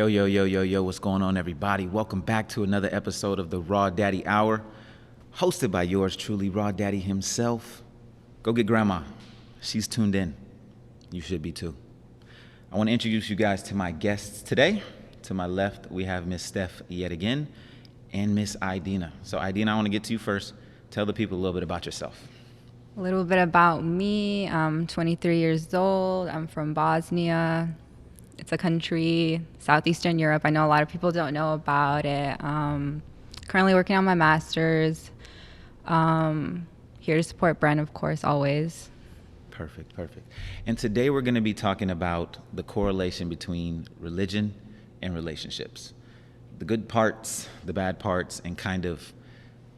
Yo, yo, yo, yo, yo, what's going on, everybody? Welcome back to another episode of the Raw Daddy Hour, hosted by yours truly, Raw Daddy himself. Go get grandma. She's tuned in. You should be too. I want to introduce you guys to my guests today. To my left, we have Miss Steph yet again, and Miss Ajdina. So, Ajdina, I want to get to you first. Tell the people a little bit about yourself. A little bit about me. I'm 23 years old. I'm from Bosnia. It's a country, Southeastern Europe. I know a lot of people don't know about it. Currently working on my master's. Here to support Brent, of course, always. Perfect. And today we're going to be talking about the correlation between religion and relationships. The good parts, the bad parts, and kind of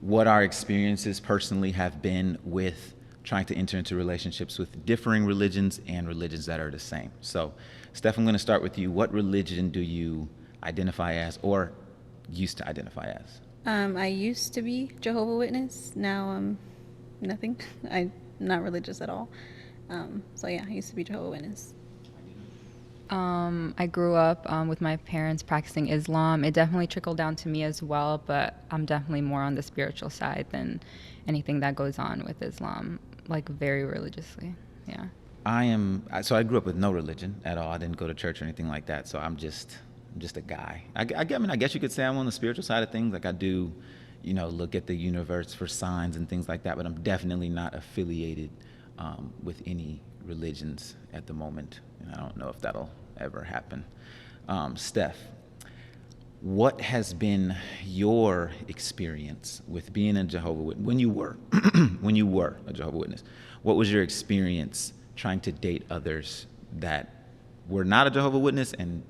what our experiences personally have been with trying to enter into relationships with differing religions and religions that are the same. So, Steph, I'm going to start with you. What religion do you identify as or used to identify as? I used to be Jehovah Witness. Now I'm nothing. I'm not religious at all. I used to be Jehovah Witness. I grew up with my parents practicing Islam. It definitely trickled down to me as well, but I'm definitely more on the spiritual side than anything that goes on with Islam, like very religiously. Yeah. I grew up with no religion at all. I didn't go to church or anything like that. So I'm just a guy. I guess you could say I'm on the spiritual side of things. Like I do, look at the universe for signs and things like that, but I'm definitely not affiliated with any religions at the moment. And I don't know if that'll ever happen. Steph, what has been your experience with being a Jehovah Witness? When you were a Jehovah Witness, what was your experience trying to date others that were not a Jehovah Witness and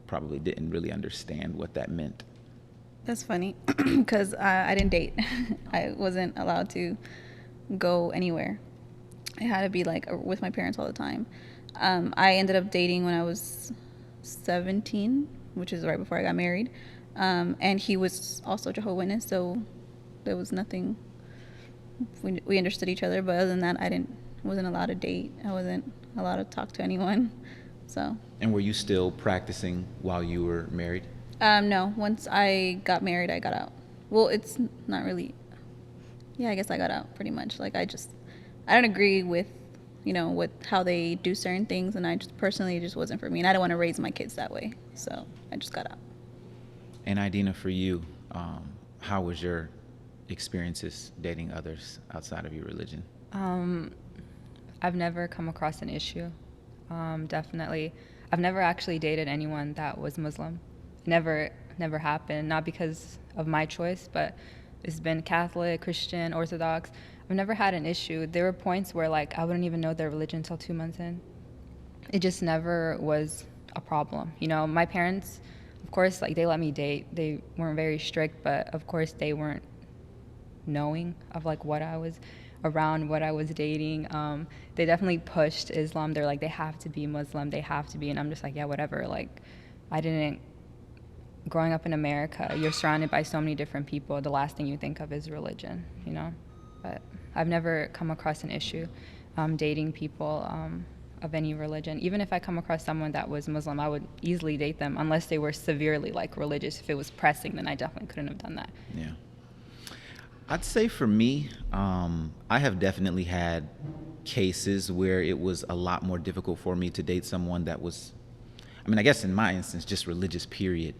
probably didn't really understand what that meant? That's funny because I didn't date. I wasn't allowed to go anywhere. I had to be with my parents all the time. I ended up dating when I was 17, which is right before I got married. And he was also Jehovah Witness, so there was nothing. We understood each other, but other than that, wasn't allowed to date. I wasn't allowed to talk to anyone. So. And were you still practicing while you were married? No. Once I got married, I got out. Well, it's not really. Yeah, I guess I got out pretty much. I don't agree with, with how they do certain things, and I just personally just wasn't for me, and I don't want to raise my kids that way. So I just got out. And Ajdina, for you, how was your experiences dating others outside of your religion? I've never come across an issue. Definitely. I've never actually dated anyone that was Muslim. Never happened. Not because of my choice, but it's been Catholic, Christian, Orthodox. I've never had an issue. There were points where I wouldn't even know their religion until 2 months in. It just never was a problem. My parents, of course, they let me date. They weren't very strict, but of course they weren't knowing of what I was around, what I was dating. They definitely pushed Islam. They're they have to be Muslim, they have to be, and I'm just yeah, whatever. Growing up in America, you're surrounded by so many different people. The last thing you think of is religion, But I've never come across an issue dating people of any religion. Even if I come across someone that was Muslim, I would easily date them unless they were severely religious. If it was pressing, then I definitely couldn't have done that. Yeah. I'd say for me, I have definitely had cases where it was a lot more difficult for me to date someone that was, I guess in my instance, just religious, period.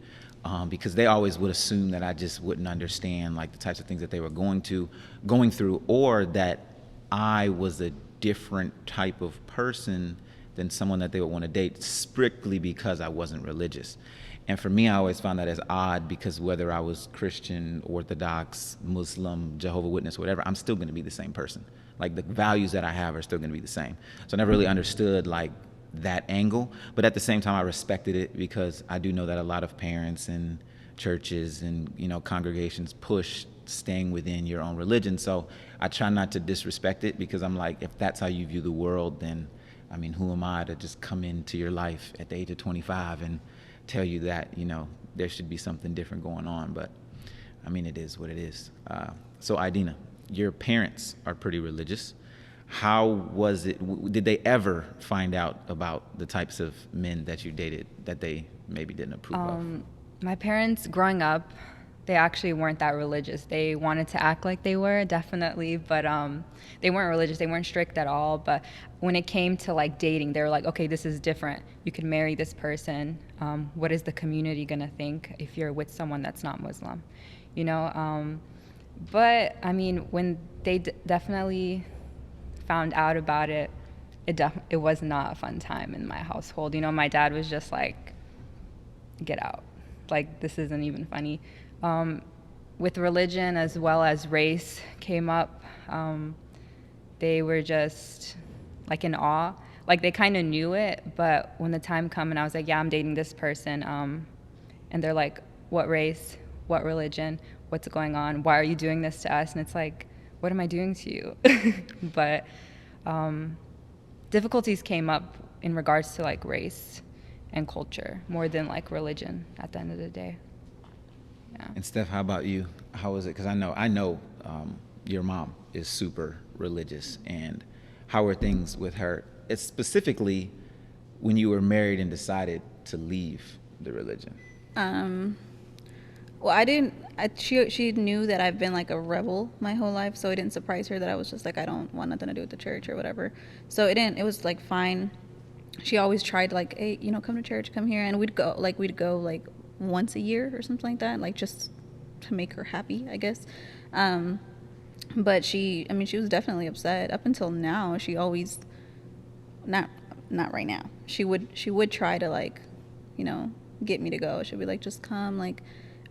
Because they always would assume that I just wouldn't understand the types of things that they were going through, or that I was a different type of person than someone that they would want to date strictly because I wasn't religious. And for me, I always found that as odd because whether I was Christian, Orthodox, Muslim, Jehovah Witness, whatever, I'm still going to be the same person. The values that I have are still going to be the same. So I never really understood that angle, but at the same time I respected it because I do know that a lot of parents and churches and congregations push staying within your own religion. So I try not to disrespect it because I'm if that's how you view the world, then who am I to just come into your life at the age of 25 and tell you that there should be something different going on. But it is what it is. So Ajdina, your parents are pretty religious. How was it? Did they ever find out about the types of men that you dated, that they maybe didn't approve of? My parents, growing up, they actually weren't that religious. They wanted to act like they were, definitely, but they weren't religious. They weren't strict at all. But when it came to like dating, they were like, okay, this is different. You can marry this person. What is the community gonna think if you're with someone that's not Muslim? You know. But I mean, when they definitely found out about it, it was not a fun time in my household. You know, my dad was just like, get out. Like, this isn't even funny. With religion as well as race came up, they were just like in awe. Like, they kind of knew it, but when the time come and I was like, yeah, I'm dating this person, and they're like, what race, what religion, what's going on, why are you doing this to us? And it's like, what am I doing to you? But difficulties came up in regards to like race and culture more than like religion at the end of the day. Yeah. And Steph, how about you? How was it? Because I know your mom is super religious, and how were things with her? It's specifically when you were married and decided to leave the religion. Well, I didn't. She knew that I've been like a rebel my whole life, so it didn't surprise her that I was just like, I don't want nothing to do with the church or whatever. So it didn't. It was like fine. She always tried like, hey, come to church, come here, and we'd go like once a year or something like that, like just to make her happy, I guess. But she was definitely upset up until now. She always, not right now. She would try to like, get me to go. She'd be like, just come, like,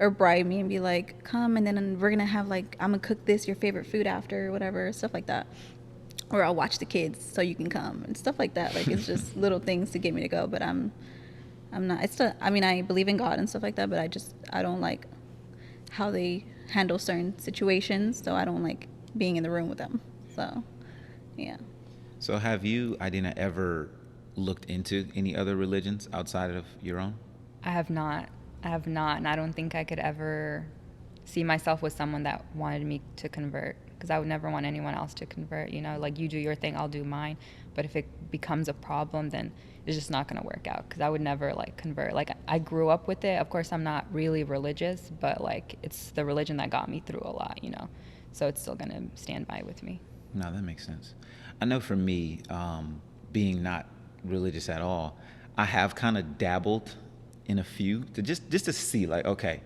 or bribe me and be like, come, and then we're gonna have like, I'm gonna cook this your favorite food after or whatever, stuff like that. Or I'll watch the kids so you can come and stuff like that. Like, it's just little things to get me to go. But I'm not. It's still. I mean, I believe in God and stuff like that. But I don't like how they handle certain situations. So I don't like being in the room with them. So, yeah. So have you, Ajdina, ever looked into any other religions outside of your own? I have not, and I don't think I could ever see myself with someone that wanted me to convert, because I would never want anyone else to convert. Like, you do your thing, I'll do mine. But if it becomes a problem, then it's just not going to work out, because I would never like convert. Like, I grew up with it. Of course, I'm not really religious, but like, it's the religion that got me through a lot, so it's still going to stand by with me. No, that makes sense. I know for me, being not religious at all, I have kind of dabbled in a few to just to see, like, okay,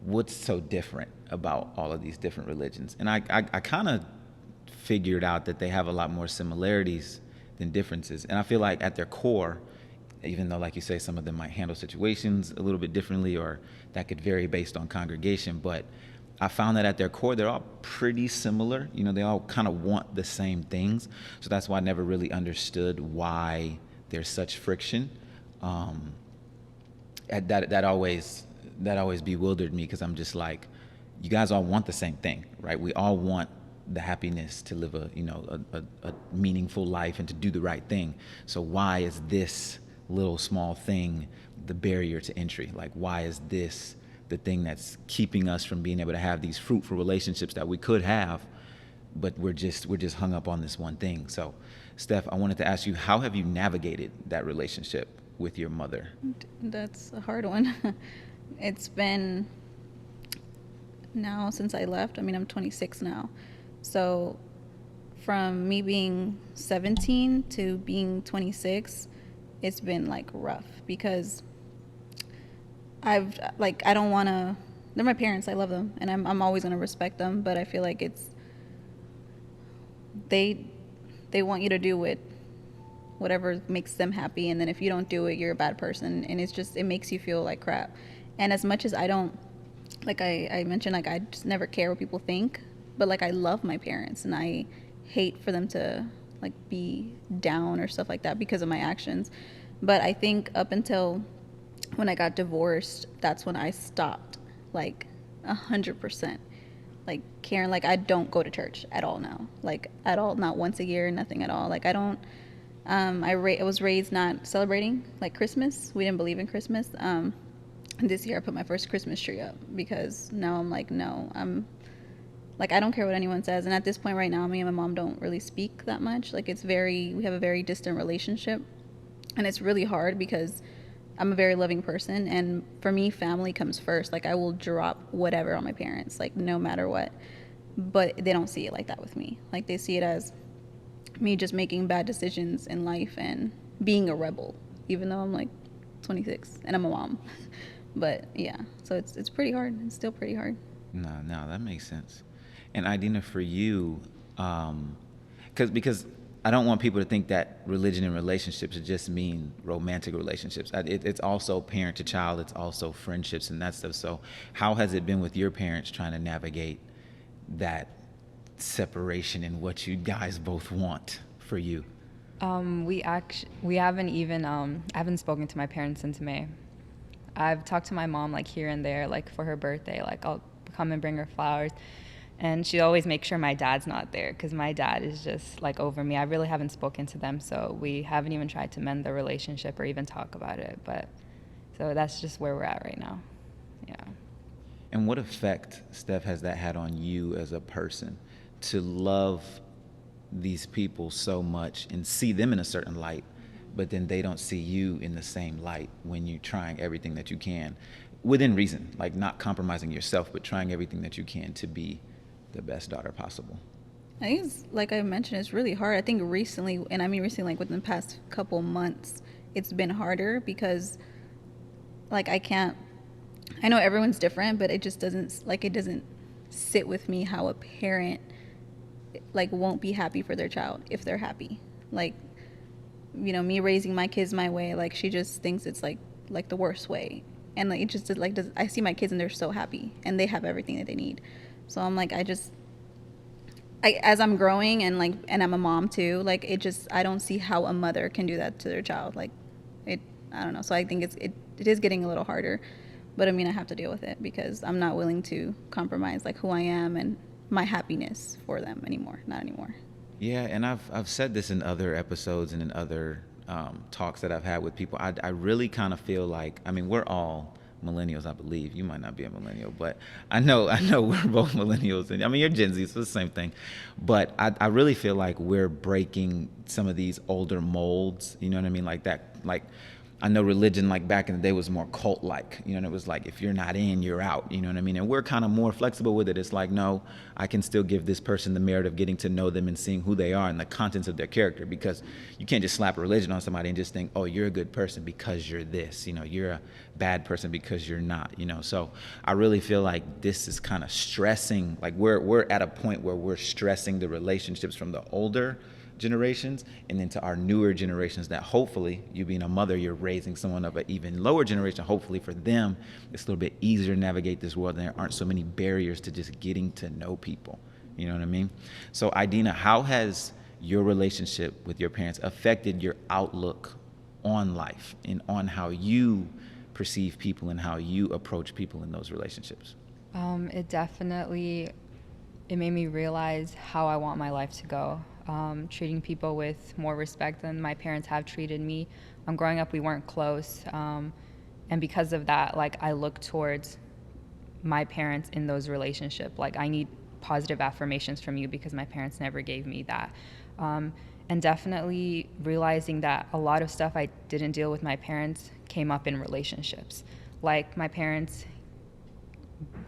what's so different about all of these different religions? And I kind of figured out that they have a lot more similarities than differences. And I feel like at their core, even though, like you say, some of them might handle situations a little bit differently, or that could vary based on congregation, but I found that at their core, they're all pretty similar. They all kind of want the same things. So that's why I never really understood why there's such friction. That always bewildered me, because I'm just like, you guys all want the same thing, right? We all want the happiness to live a meaningful life and to do the right thing. So why is this little small thing the barrier to entry? Like, why is this the thing that's keeping us from being able to have these fruitful relationships that we could have, but we're just hung up on this one thing? So, Steph, I wanted to ask you, how have you navigated that relationship with your mother? That's a hard one. It's been now since I left. I'm 26 now. So from me being 17 to being 26, it's been like rough, because I don't want to, they're my parents. I love them, and I'm always going to respect them. But I feel like they want you to do whatever makes them happy. And then if you don't do it, you're a bad person. And it makes you feel like crap. And as much as I don't, like I mentioned, like, I just never care what people think, but like, I love my parents, and I hate for them to like be down or stuff like that because of my actions. But I think up until when I got divorced, that's when I stopped, like 100%, like caring. Like, I don't go to church at all now, like at all, not once a year, nothing at all. Like, I don't. I was raised not celebrating like Christmas. We didn't believe in Christmas. This year I put my first Christmas tree up, because now I'm like, no, I'm like, I don't care what anyone says. And at this point right now, me and my mom don't really speak that much. Like, we have a very distant relationship, and it's really hard because I'm a very loving person, and for me, family comes first. Like, I will drop whatever on my parents, like, no matter what. But they don't see it like that with me. Like, they see it as me just making bad decisions in life and being a rebel, even though I'm like 26 and I'm a mom. But yeah, so it's pretty hard. It's still pretty hard. No, that makes sense. And Idina, for you, because I don't want people to think that religion and relationships just mean romantic relationships. It's also parent to child. It's also friendships and that stuff. So, how has it been with your parents trying to navigate that separation and what you guys both want for you? We haven't even I haven't spoken to my parents since May. I've talked to my mom like here and there, like for her birthday, like I'll come and bring her flowers. And she always makes sure my dad's not there because my dad is just like over me. I really haven't spoken to them, so we haven't even tried to mend the relationship or even talk about it. But so that's just where we're at right now. Yeah. And what effect, Steph, has that had on you as a person to love these people so much and see them in a certain light, but then they don't see you in the same light when you're trying everything that you can within reason, like not compromising yourself, but trying everything that you can to be the best daughter possible? I think it's, like I mentioned, it's really hard. I think recently, and I mean recently, like within the past couple months, it's been harder because, like, I know everyone's different, but it just doesn't sit with me how a parent, like, won't be happy for their child if they're happy. Like, me raising my kids my way, like, she just thinks it's like the worst way. And like, it just like, I see my kids and they're so happy and they have everything that they need. So I'm like, as I'm growing and I'm a mom too, like, I don't see how a mother can do that to their child. Like, I don't know. So I think it is getting a little harder, but I mean, I have to deal with it because I'm not willing to compromise like who I am and my happiness for them not anymore. Yeah, and I've said this in other episodes and in other talks that I've had with people. I really kind of feel like, I mean, we're all millennials, I believe. You might not be a millennial, but I know we're both millennials, and I mean, you're Gen Z, so it's the same thing. But I really feel like we're breaking some of these older molds. You know what I mean? Like that, like. I know religion, like back in the day, was more cult-like, and it was like, if you're not in, you're out, you know what I mean? And we're kind of more flexible with it. It's like, no, I can still give this person the merit of getting to know them and seeing who they are and the contents of their character, because you can't just slap a religion on somebody and just think, oh, you're a good person because you're this, you're a bad person because you're not, So I really feel like this is kind of stressing, like we're at a point where we're stressing the relationships from the older generations and then to our newer generations, that hopefully, you being a mother, you're raising someone of an even lower generation. Hopefully for them, it's a little bit easier to navigate this world and there aren't so many barriers to just getting to know people. You know what I mean? So Ajdina, how has your relationship with your parents affected your outlook on life and on how you perceive people and how you approach people in those relationships? It made me realize how I want my life to go. Treating people with more respect than my parents have treated me. Growing up, we weren't close. And because of that, like, I look towards my parents in those relationships. Like, I need positive affirmations from you because my parents never gave me that. And definitely realizing that a lot of stuff I didn't deal with my parents came up in relationships. Like, my parents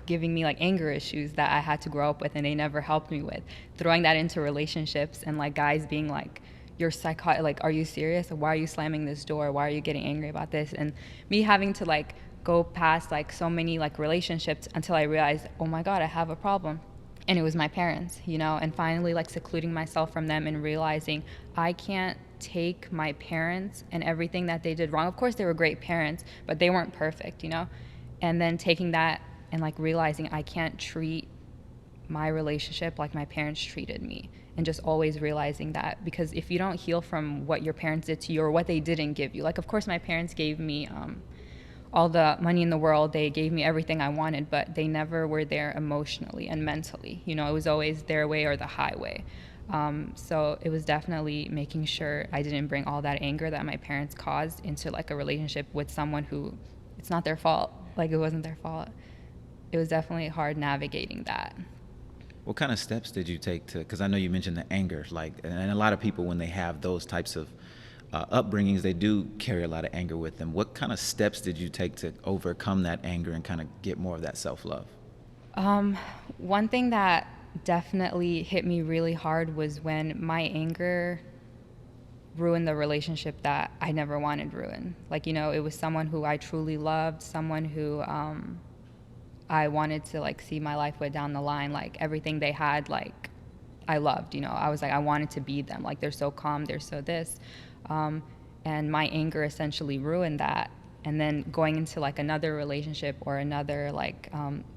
giving me like anger issues that I had to grow up with and they never helped me with. Throwing that into relationships and like guys being like, you're psychotic, like, are you serious? Why are you slamming this door? Why are you getting angry about this? And me having to like go past like so many like relationships until I realized, oh my God, I have a problem. And it was my parents, and finally like secluding myself from them and realizing I can't take my parents and everything that they did wrong. Of course they were great parents, but they weren't perfect, and then taking that and like realizing I can't treat my relationship like my parents treated me, and just always realizing that, because if you don't heal from what your parents did to you or what they didn't give you, like, of course my parents gave me all the money in the world, they gave me everything I wanted, but they never were there emotionally and mentally. It was always their way or the highway. So it was definitely making sure I didn't bring all that anger that my parents caused into like a relationship with someone who it's not their fault. Like, it wasn't their fault. It was definitely hard navigating that. What kind of steps did you take to, because I know you mentioned the anger, like, and a lot of people when they have those types of upbringings, they do carry a lot of anger with them. What kind of steps did you take to overcome that anger and kind of get more of that self-love? One thing that definitely hit me really hard was when my anger ruined the relationship that I never wanted ruined. Like, it was someone who I truly loved, someone who I wanted to like see my life with down the line. Like everything they had, like I loved, I was like, I wanted to be them. Like they're so calm, they're so this. And my anger essentially ruined that. And then going into like another relationship or another like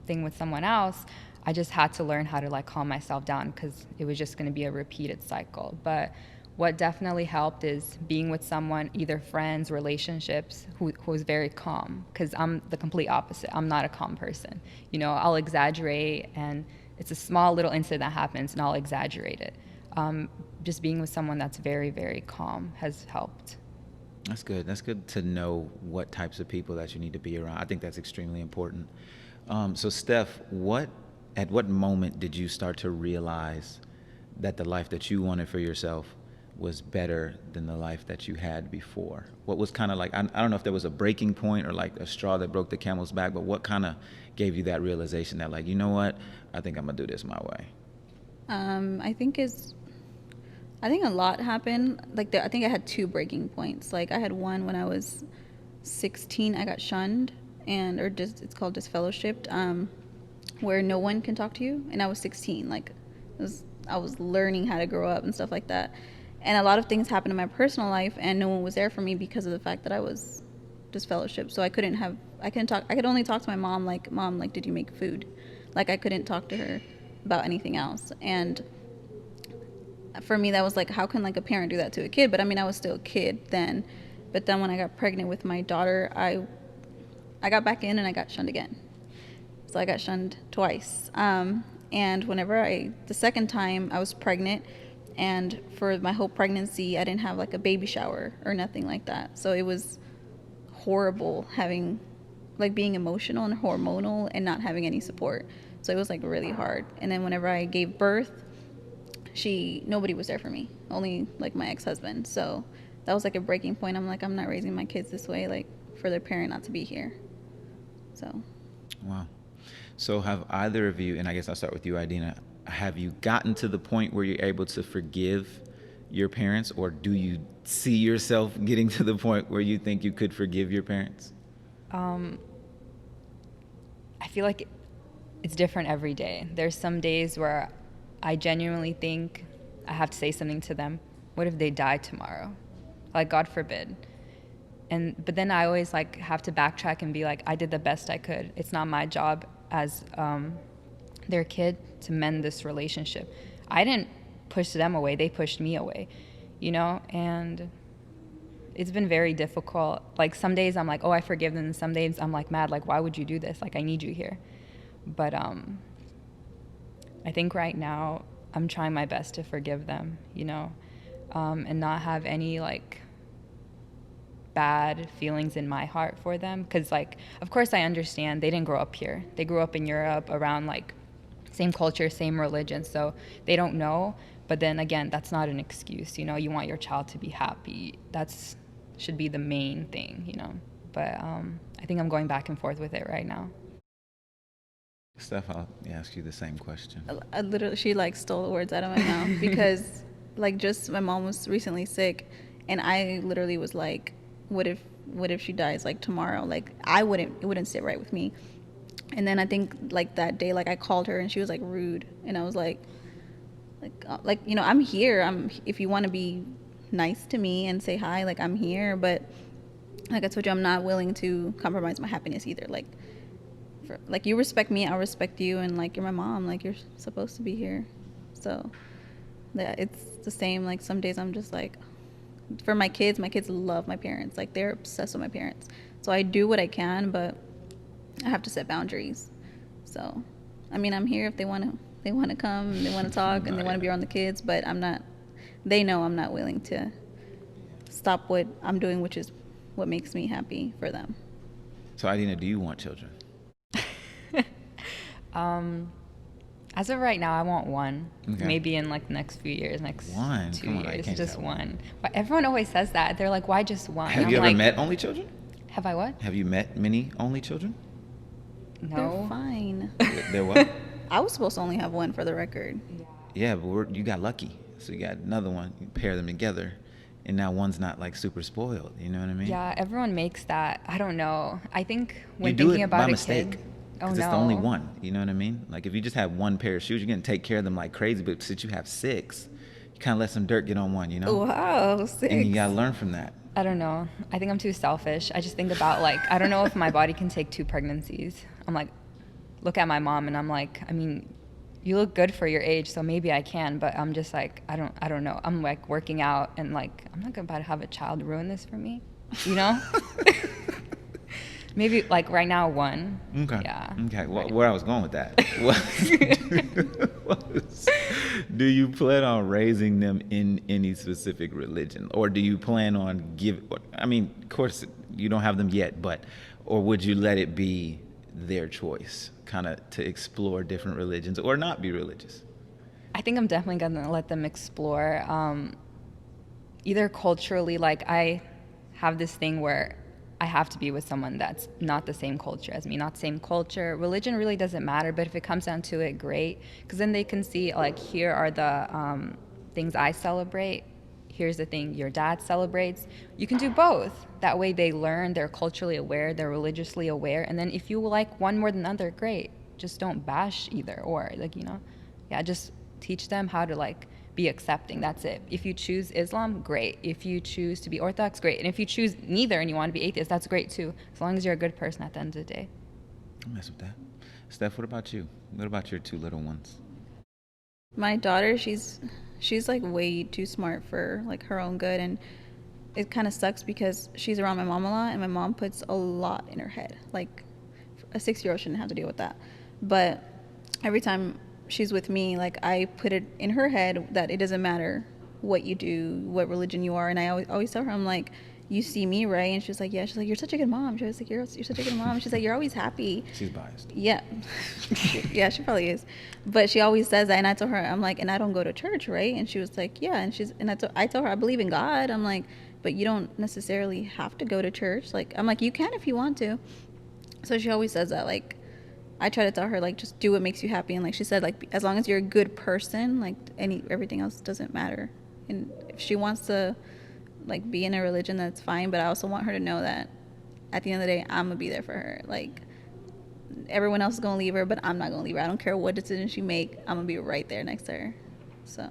thing with someone else, I just had to learn how to like calm myself down because it was just going to be a repeated cycle. But what definitely helped is being with someone, either friends, relationships, who is very calm. Because I'm the complete opposite. I'm not a calm person. I'll exaggerate, and it's a small little incident that happens, and I'll exaggerate it. Just being with someone that's very, very calm has helped. That's good. That's good to know what types of people that you need to be around. I think that's extremely important. So Steph, at what moment did you start to realize that the life that you wanted for yourself was better than the life that you had before? What was kind of like, I don't know if there was a breaking point or like a straw that broke the camel's back, but what kind of gave you that realization that like, you know what, I think I'm gonna do this my way? I think a lot happened. Like I think I had two breaking points. Like I had one when I was 16. I got shunned, or just it's called disfellowshipped, where no one can talk to you. And I was 16. Like I was learning how to grow up and stuff like that. And a lot of things happened in my personal life, and no one was there for me because of the fact that I was disfellowshipped. So I couldn't talk. I could only talk to my mom. Like, Mom, like, did you make food? Like I couldn't talk to her about anything else. And for me, that was like, how can like a parent do that to a kid? But I mean, I was still a kid then. But then when I got pregnant with my daughter, I got back in and I got shunned again. So I got shunned twice. And the second time I was pregnant, and for my whole pregnancy, I didn't have like a baby shower or nothing like that. So it was horrible being emotional and hormonal and not having any support. So it was like really hard. And then whenever I gave birth, nobody was there for me, only like my ex-husband. So that was like a breaking point. I'm like, I'm not raising my kids this way, like for their parent not to be here. So. Wow. So have either of you, and I guess I'll start with you, Ajdina, have you gotten to the point where you're able to forgive your parents, or do you see yourself getting to the point where you think you could forgive your parents? I feel like it's different every day. There's some days where I genuinely think I have to say something to them. What if they die tomorrow? Like, God forbid. But then I always like have to backtrack and be like, I did the best I could. It's not my job as their kid to mend this relationship. I didn't push them away. They pushed me away, and it's been very difficult. Like some days I'm like, oh, I forgive them. And some days I'm like mad, like, why would you do this? Like, I need you here. But I think right now I'm trying my best to forgive them, and not have any like bad feelings in my heart for them. Because like, of course I understand they didn't grow up here. They grew up in Europe around like same culture, same religion. So they don't know. But then again, that's not an excuse. You want your child to be happy. That's should be the main thing, But I think I'm going back and forth with it right now. Steph, I'll ask you the same question. I literally, she like stole the words out of my mouth because like just my mom was recently sick, and I literally was like, what if she dies like tomorrow? Like it wouldn't sit right with me. And then I think like that day, like I called her and she was like rude, and I was like I'm here. If you want to be nice to me and say hi, like I'm here, but like I told you, I'm not willing to compromise my happiness either. Like you respect me, I'll respect you, and like you're my mom, like you're supposed to be here. So yeah, it's the same. Like some days I'm just like, for my kids love my parents. Like they're obsessed with my parents. So I do what I can, but I have to set boundaries. So I mean, I'm here if they want to come, they want to talk, and they want to be around the kids, but they know I'm not willing to stop what I'm doing, which is what makes me happy for them. As of right now, I want one. Okay. Maybe in like the next few years, next One? 2 Come on, I years, can't just tell. one. But everyone always says that. They're like, why just one? Have I'm you ever like, met only children? Have I what? Have you met many only children? They're No. fine. They're what? I was supposed to only have one for the record. Yeah, but you got lucky. So you got another one. You pair them together, and now one's not like super spoiled. You know what I mean? Yeah, everyone makes that. I don't know. I think when you do thinking it about by a mistake. kid, Because it's the only one. You know what I mean? Like if you just have one pair of shoes, you're gonna take care of them like crazy. But since you have 6, you kind of let some dirt get on one. You know? Wow, 6. And you gotta learn from that. I don't know. I think I'm too selfish. I just think about like I don't know if my body can take 2 pregnancies. I'm like, look at my mom, and I'm like, I mean, you look good for your age, so maybe I can. But I'm just like, I don't know. I'm like working out, and like I'm not about to have a child ruin this for me, you know? Maybe like right now 1. Okay. Yeah. Okay. Well, where I was going with that was, do you plan on raising them in any specific religion, or do you plan on I mean, of course, you don't have them yet, but or would you let it be their choice, kind of to explore different religions or not be religious? I think I'm definitely gonna let them explore. Either culturally, like I have this thing where I have to be with someone that's not the same culture as me, not the same culture. Religion really doesn't matter, but if it comes down to it, great. Because then they can see, like, here are the things I celebrate. Here's the thing your dad celebrates. You can do both. That way they learn, they're culturally aware, they're religiously aware. And then if you like one more than the other, great. Just don't bash either or. Like, you know, yeah, just teach them how to, like, be accepting. That's it. If you choose Islam, great. If you choose to be Orthodox, great. And if you choose neither and you want to be atheist, that's great too. As long as you're a good person at the end of the day. Don't mess with that. Steph, what about you? What about your 2 little ones? My daughter, she's like way too smart for like her own good, and it kind of sucks because she's around my mom a lot, and my mom puts a lot in her head. Like a 6-year-old shouldn't have to deal with that, but every time she's with me, like I put it in her head that it doesn't matter what you do, what religion you are, and I always tell her, I'm like, you see me, right? And she's like, yeah. She's like, you're such a good mom. She was like, you're such a good mom. She's like, you're always happy. She's biased. Yeah. Yeah, she probably is. But she always says that, and I told her, I'm like, and I don't go to church, right? And she was like, yeah. And I told her I believe in God. I'm like, but you don't necessarily have to go to church. Like, I'm like, you can if you want to. So she always says that, like, I try to tell her, like, just do what makes you happy. And like she said, like, as long as you're a good person, like everything else doesn't matter. And if she wants to like be in a religion, that's fine. But I also want her to know that at the end of the day, I'm gonna be there for her. Like, everyone else is gonna leave her, but I'm not gonna leave her. I don't care what decision she make. I'm gonna be right there next to her. So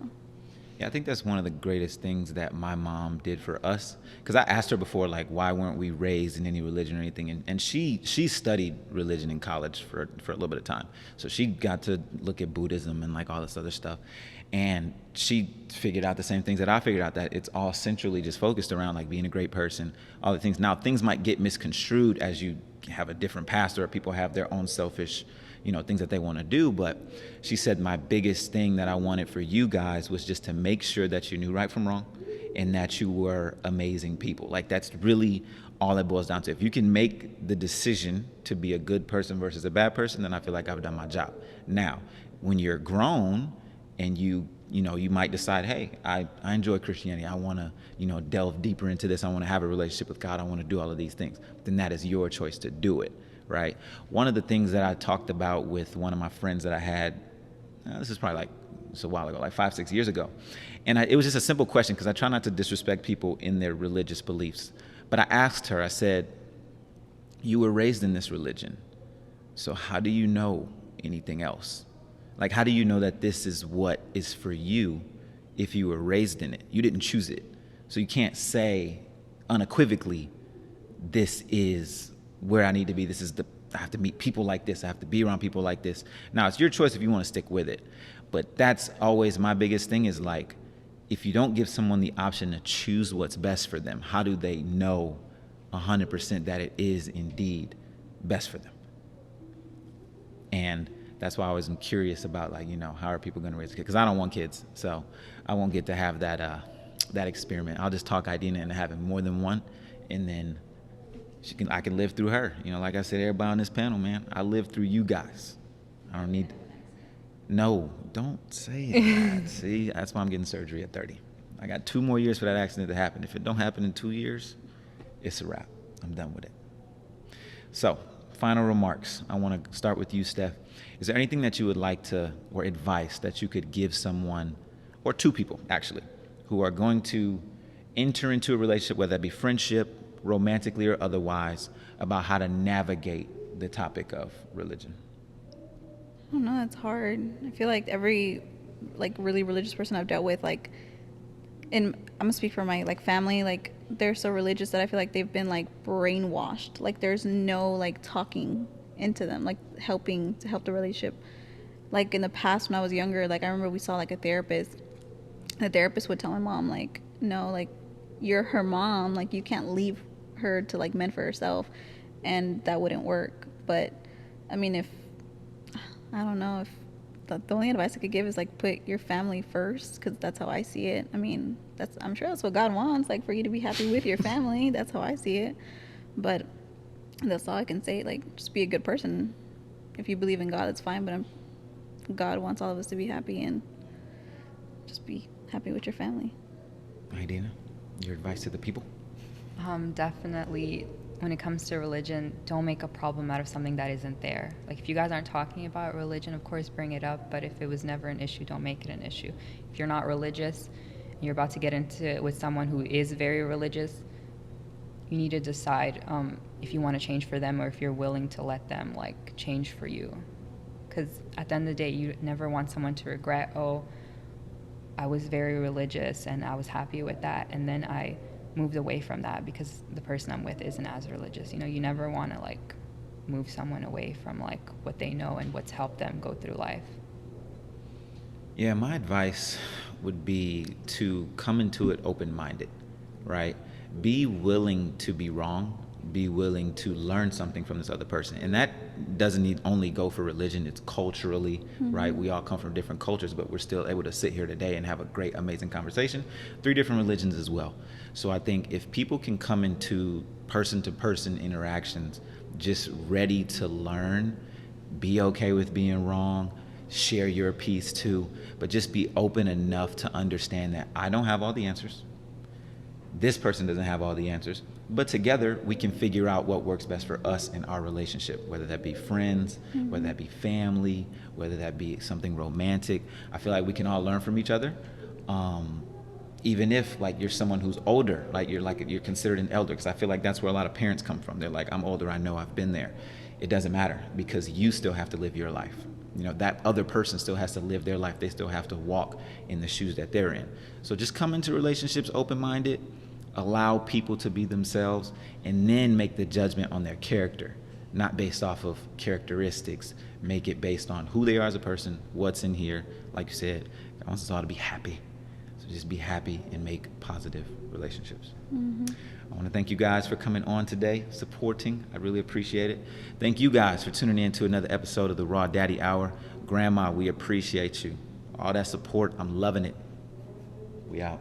Yeah, I think that's one of the greatest things that my mom did for us. Because I asked her before, like, why weren't we raised in any religion or anything? And she studied religion in college for a little bit of time. So she got to look at Buddhism and like all this other stuff. And she figured out the same things that I figured out, that it's all centrally just focused around like being a great person, all the things. Now, things might get misconstrued as you have a different pastor or people have their own selfish things that they want to do. But she said, my biggest thing that I wanted for you guys was just to make sure that you knew right from wrong and that you were amazing people. Like, that's really all it boils down to. If you can make the decision to be a good person versus a bad person, then I feel like I've done my job. Now, when you're grown and you might decide, hey, I enjoy Christianity. I want to, delve deeper into this. I want to have a relationship with God. I want to do all of these things. Then that is your choice to do it. Right. One of the things that I talked about with one of my friends that I had, this is probably it's a while ago, like 5-6 years ago. And it was just a simple question, because I try not to disrespect people in their religious beliefs. But I asked her, I said, you were raised in this religion, so how do you know anything else? Like, how do you know that this is what is for you if you were raised in it? You didn't choose it. So you can't say unequivocally, this is where I need to be. I have to meet people like this. I have to be around people like this. Now, it's your choice if you want to stick with it. But that's always my biggest thing, is like, if you don't give someone the option to choose what's best for them, how do they know 100% that it is indeed best for them? And that's why I was curious about, like, how are people going to raise kids? Because I don't want kids, so I won't get to have that experiment. I'll just talk Ajdina into having more than one, and then I can live through her. Like I said, everybody on this panel, man, I live through you guys. I don't need. No, don't say that. See, that's why I'm getting surgery at 30. I got 2 more years for that accident to happen. If it don't happen in 2 years, it's a wrap. I'm done with it. So, final remarks. I want to start with you, Steph. Is there anything that you would like to, or advice that you could give someone, or two people actually, who are going to enter into a relationship, whether that be friendship, romantically or otherwise, about how to navigate the topic of religion? I don't know, it's hard. I feel like every like really religious person I've dealt with, like I'm gonna speak for my like family, like they're so religious that I feel like they've been like brainwashed. Like there's no like talking into them, like helping to help the relationship. Like in the past when I was younger, like I remember we saw like a therapist. The therapist would tell my mom like, no, like you're her mom, like you can't leave her to like mend for herself, and that wouldn't work. But I mean, if I don't know, if the only advice I could give is like put your family first, because that's how I see it. I mean, I'm sure that's what God wants, like for you to be happy with your family. That's how I see it. But that's all I can say. Like, just be a good person. If you believe in God, it's fine. But God wants all of us to be happy, and just be happy with your family. Ajdina, your advice to the people? Definitely, when it comes to religion, don't make a problem out of something that isn't there. Like, if you guys aren't talking about religion, of course, bring it up. But if it was never an issue, don't make it an issue. If you're not religious, and you're about to get into it with someone who is very religious, you need to decide if you want to change for them or if you're willing to let them, like, change for you. Because at the end of the day, you never want someone to regret, oh, I was very religious and I was happy with that, and then I moved away from that because the person I'm with isn't as religious. You know, you never want to like move someone away from like what they know and what's helped them go through life. Yeah, my advice would be to come into it open-minded, right? Be willing to be wrong. Be willing to learn something from this other person. And that doesn't need only go for religion. It's culturally, right? We all come from different cultures, but we're still able to sit here today and have a great, amazing conversation. 3 different religions as well. So I think if people can come into person-to-person interactions just ready to learn, be okay with being wrong, share your piece too, but just be open enough to understand that I don't have all the answers. This person doesn't have all the answers, but together we can figure out what works best for us in our relationship, whether that be friends, whether that be family, whether that be something romantic. I feel like we can all learn from each other. Even if like you're someone who's older, like you're considered an elder, because I feel like that's where a lot of parents come from. They're like, I'm older, I know, I've been there. It doesn't matter, because you still have to live your life. You know, that other person still has to live their life. They still have to walk in the shoes that they're in. So just come into relationships open-minded, allow people to be themselves, and then make the judgment on their character, not based off of characteristics. Make it based on who they are as a person, what's in here. Like you said, God wants us all to be happy. So just be happy and make positive relationships. I want to thank you guys for coming on today, supporting. I really appreciate it. Thank you guys for tuning in to another episode of the Raw Daddy Hour. Grandma, we appreciate you. All that support, I'm loving it. We out.